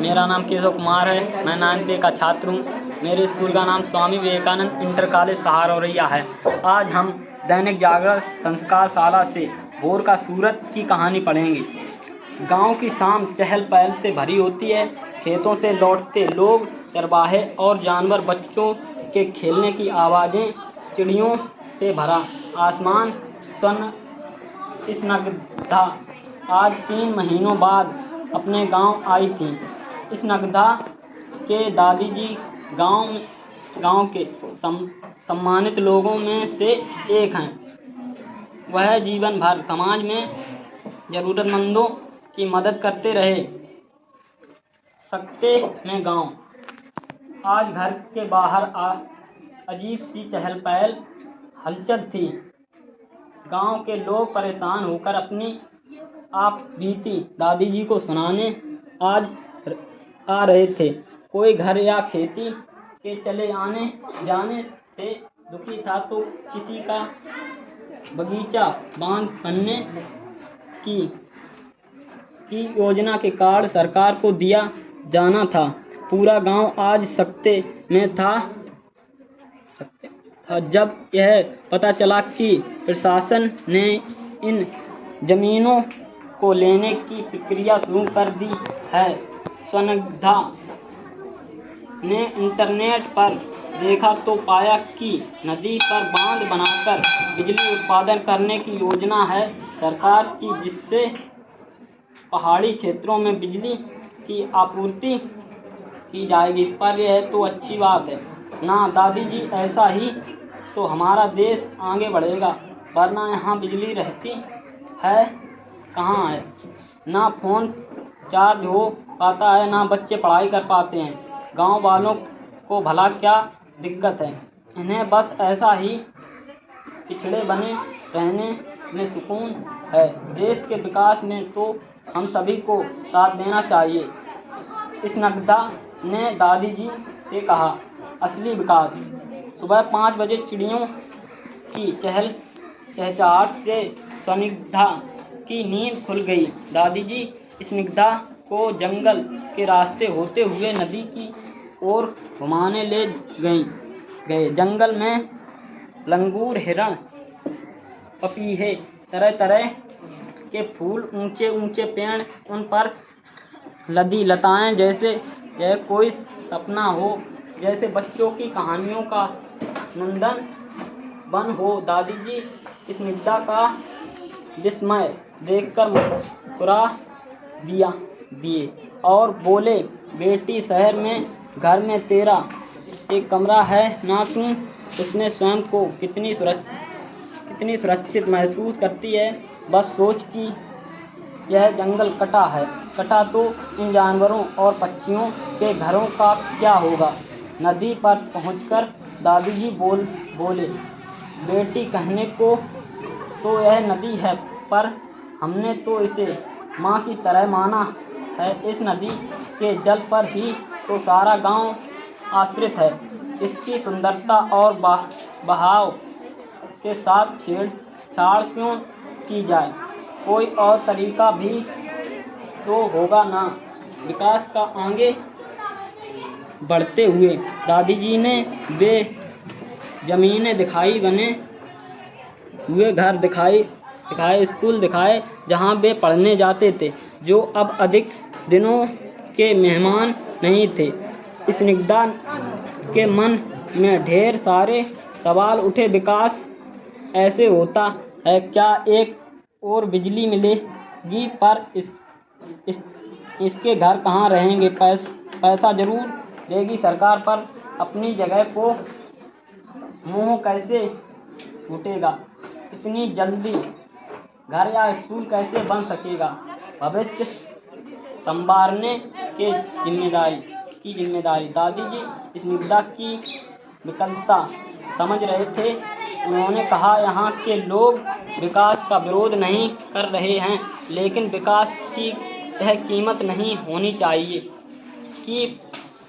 मेरा नाम केशव कुमार है। मैं 9वीं का छात्र हूँ। मेरे स्कूल का नाम स्वामी विवेकानंद इंटर कॉलेज सहारौरिया है। आज हम दैनिक जागरण संस्कार शाला से भोर का सूरत की कहानी पढ़ेंगे। गांव की शाम चहल पहल से भरी होती है। खेतों से लौटते लोग, चरवाहे और जानवर, बच्चों के खेलने की आवाज़ें, चिड़ियों से भरा आसमान स्वर्ण स्निग्धा आज 3 महीनों बाद अपने गांव आई थी। स्निग्धा के दादाजी गांव के सम्मानित लोगों में से एक हैं। वह जीवन भर समाज में ज़रूरतमंदों की मदद करते रहे। सकते में गांव। आज घर के बाहर अजीब सी चहल पहल, हलचल थी। गांव के लोग परेशान होकर अपनी आप बीती दादाजी को सुनाने आज आ रहे थे। कोई घर या खेती के चले आने जाने से दुखी था, तो किसी का बगीचा बांध बनने की योजना के कार्ड सरकार को दिया जाना था। पूरा गांव आज सकते में था जब यह पता चला कि प्रशासन ने इन जमीनों को लेने की प्रक्रिया शुरू कर दी है। स्निग्धा ने इंटरनेट पर देखा तो पाया कि नदी पर बांध बनाकर बिजली उत्पादन करने की योजना है सरकार की, जिससे पहाड़ी क्षेत्रों में बिजली की आपूर्ति की जाएगी। पर यह तो अच्छी बात है ना दादाजी, ऐसा ही तो हमारा देश आगे बढ़ेगा, वरना यहाँ बिजली रहती है कहाँ है। ना फ़ोन चार्ज हो पाता है, ना बच्चे पढ़ाई कर पाते हैं। गांव वालों को भला क्या दिक्कत है? इन्हें बस ऐसा ही पिछड़े बने रहने में सुकून है। देश के विकास में तो हम सभी को साथ देना चाहिए। स्निग्धा ने दादाजी से कहा। असली विकास। सुबह 5 बजे चिड़ियों की चहचहाट से स्निग्धा की नींद खुल गई। दादाजी स्निग्धा को जंगल के रास्ते होते हुए नदी की ओर घुमाने ले गए। जंगल में लंगूर, हिरण, पपीहे, तरह तरह के फूल, ऊंचे ऊंचे पेड़, उन पर लदी लताएं, जैसे यह कोई सपना हो, जैसे बच्चों की कहानियों का नंदन वन हो। दादाजी स्निग्धा का विस्मय देखकर मुस्कुरा दिए और बोले, बेटी, शहर में घर में तेरा एक कमरा है ना? तू उसमें स्वयं को कितनी सुरक्षित महसूस करती है? बस सोच कि यह जंगल कटा तो इन जानवरों और पक्षियों के घरों का क्या होगा? नदी पर पहुंचकर दादाजी बोले, बेटी, कहने को तो यह नदी है, पर हमने तो इसे माँ की तरह माना है। इस नदी के जल पर ही तो सारा गांव आश्रित है। इसकी सुंदरता और बहाव के साथ छेड़छाड़ क्यों की जाए? कोई और तरीका भी तो होगा ना? विकास का आगे बढ़ते हुए दादाजी ने वे जमीनें दिखाई, बने हुए घर दिखाए, स्कूल दिखाए जहां वे पढ़ने जाते थे, जो अब अधिक दिनों के मेहमान नहीं थे। स्निग्धा के मन में ढेर सारे सवाल उठे। विकास ऐसे होता है क्या? एक और बिजली मिलेगी, पर इसके घर कहाँ रहेंगे? पैसा जरूर देगी सरकार, पर अपनी जगह को मुंह कैसे फूटेगा? इतनी जल्दी घर या स्कूल कैसे बन सकेगा? भविष्य संवारने की जिम्मेदारी। दादाजी स्निग्धा की विकलता समझ रहे थे। उन्होंने कहा, यहाँ के लोग विकास का विरोध नहीं कर रहे हैं, लेकिन विकास की यह कीमत नहीं होनी चाहिए कि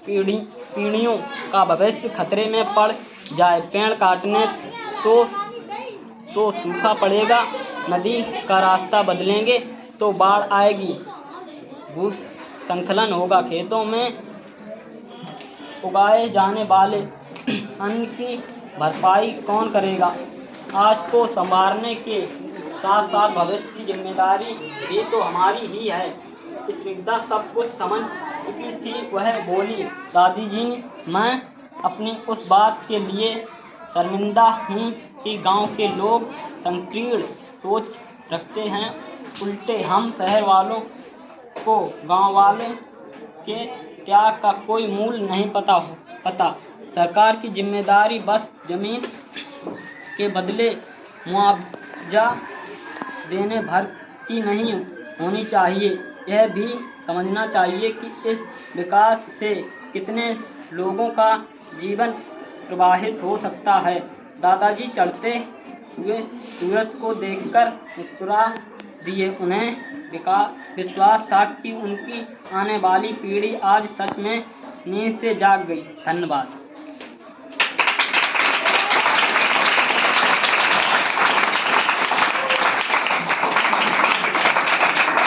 पीढ़ियों का भविष्य खतरे में पड़ जाए। पेड़ काटने तो सूखा पड़ेगा, नदी का रास्ता बदलेंगे तो बाढ़ आएगी, संकलन होगा। खेतों में उगाए जाने वाले अन्न की भरपाई कौन करेगा? आज को संवारने के साथ साथ भविष्य की जिम्मेदारी भी तो हमारी ही है। स्निग्धा सब कुछ समझ चुकी थी। वह बोली, दादी जी, मैं अपनी उस बात के लिए शर्मिंदा हूँ कि गांव के लोग संकीर्ण सोच रखते हैं। उल्टे हम शहर वालों को गांव वाले के त्याग का कोई मूल नहीं पता। सरकार की जिम्मेदारी बस जमीन के बदले मुआवजा देने भर की नहीं होनी चाहिए। यह भी समझना चाहिए कि इस विकास से कितने लोगों का जीवन प्रभावित हो सकता है। दादाजी चढ़ते हुए सूरज को देखकर मुस्कुरा दिए। उन्हें विश्वास था कि उनकी आने वाली पीढ़ी आज सच में नींद से जाग गई। धन्यवाद।